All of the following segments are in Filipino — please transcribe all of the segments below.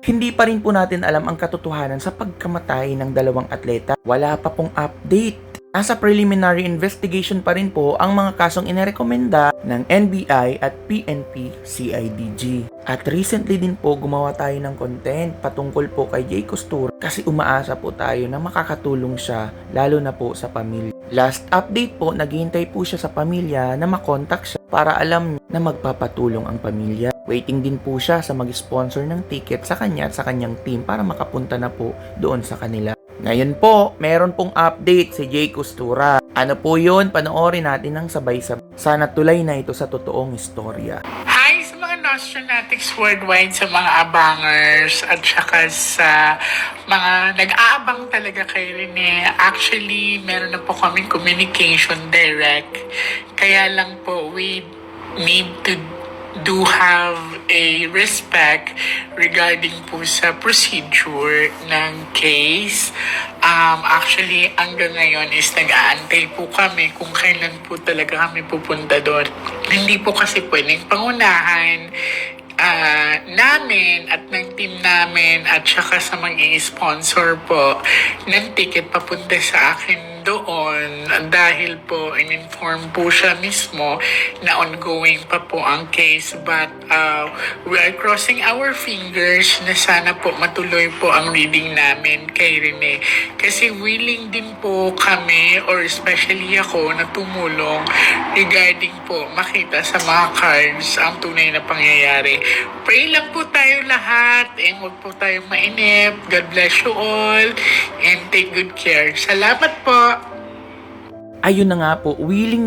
Hindi pa rin po natin alam ang katotohanan sa pagkamatay ng dalawang atleta. Wala pa pong update. Nasa preliminary investigation pa rin po ang mga kasong inirekomenda ng NBI at PNP-CIDG. At recently din po gumawa tayo ng content patungkol po kay Jay Costura kasi umaasa po tayo na makakatulong siya lalo na po sa pamilya. Last update po, naghihintay po siya sa pamilya na makontak siya para alam na magpapatulong ang pamilya. Waiting din po siya sa mag-sponsor ng ticket sa kanya at sa kanyang team para makapunta na po doon sa kanila. Ngayon po, meron pong update si Jay Costura. Ano po yun? Panoorin natin ng sabay-sabay. Sana tulay na ito sa totoong istorya. Hi sa mga Nostronatics worldwide, sa mga abangers, at saka sa mga nag-aabang talaga kay Rene. Actually, meron na po kaming communication direct. Kaya lang po, we need to do have a respect regarding po sa procedure ng case. Actually, hanggang ngayon is nag-aantay po kami kung kailan po talaga kami pupunta doon. Hindi po kasi pwedeng pangunahan namin at ng team namin at saka sa mag-i-sponsor po ng ticket papunta sa akin doon dahil po in-inform po siya mismo na ongoing pa po ang case, but we are crossing our fingers na sana po matuloy po ang reading namin kay Rene kasi willing din po kami, or especially ako, na tumulong regarding po makita sa mga cards ang tunay na pangyayari. Pray lang po tayo lahat and huwag po tayong mainip. God bless you all and take good care. Salamat po! Ayun na nga po, willing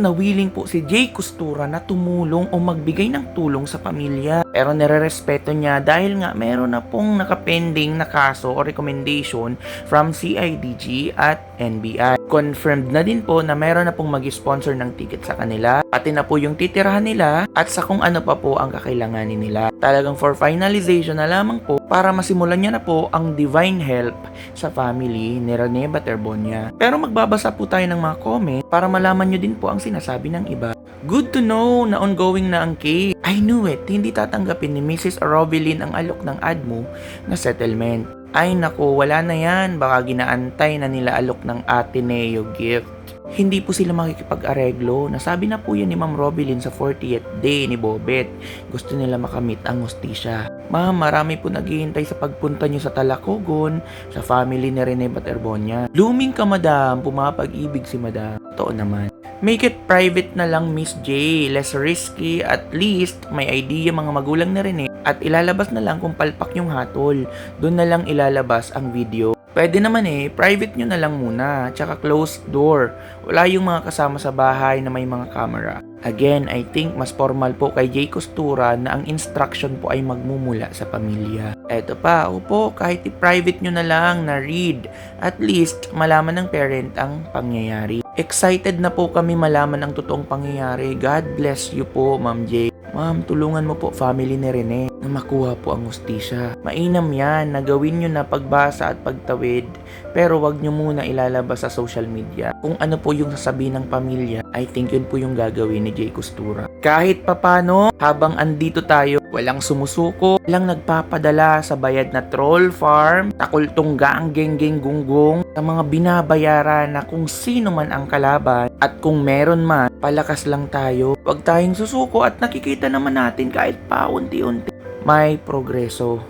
po si Jay Costura na tumulong o magbigay ng tulong sa pamilya. Pero nire-respeto niya dahil nga meron na pong nakapending na kaso o recommendation from CIDG at NBI. Confirmed na din po na meron na pong mag-sponsor ng ticket sa kanila, pati na po yung titirahan nila at sa kung ano pa po ang kakailanganin nila. Talagang for finalization na lamang po para masimulan niya na po ang divine help sa family ni Rene Baterbonia. Pero magbabasa po tayo ng mga comment para malaman nyo din po ang sinasabi ng iba. Good to know na ongoing na ang case. I knew it, hindi tatanggapin ni Mrs. Robilin ang alok ng ADMO na settlement. Ay nako, wala na yan, baka ginaantay na nila alok ng Ateneo gift. Hindi po sila makikipag-areglo. Nasabi na po yan ni Ma'am Robilin sa 40th day ni Bobet. Gusto nila makamit ang hustisya. Ma'am, marami po naghihintay sa pagpunta nyo sa Talacogon, sa family ni Rene Baterbonia. Blooming ka, madam. Pumapag-ibig si madam. Totoo naman. Make it private na lang, Miss J. Less risky. At least, may idea mga magulang na Rene. At ilalabas na lang kung palpak yung hatol. Doon na lang ilalabas ang video. Pwede naman private nyo na lang muna, tsaka closed door. Wala yung mga kasama sa bahay na may mga camera. Again, I think mas formal po kay Jay Costura na ang instruction po ay magmumula sa pamilya. Eto pa, opo, kahit i-private nyo na lang na read, at least malaman ng parent ang pangyayari. Excited na po kami malaman ang totoong pangyayari. God bless you po, Ma'am Jay. Ma'am, tulungan mo po family ni Rene na makuha po ang hustisya. Mainam yan na gawin nyo na pagbasa at pagtawid, pero wag nyo muna ilalabas sa social media. Kung ano po yung sasabihin ng pamilya, I think yun po yung gagawin ni Jay Costura. Kahit papano, habang andito tayo, walang sumusuko, walang nagpapadala sa bayad na troll farm, takultungga ang geng-geng gunggong, sa mga binabayaran na kung sino man ang kalaban, at kung meron man, palakas lang tayo. Huwag tayong susuko at nakikita naman natin kahit paunti-unti may progreso.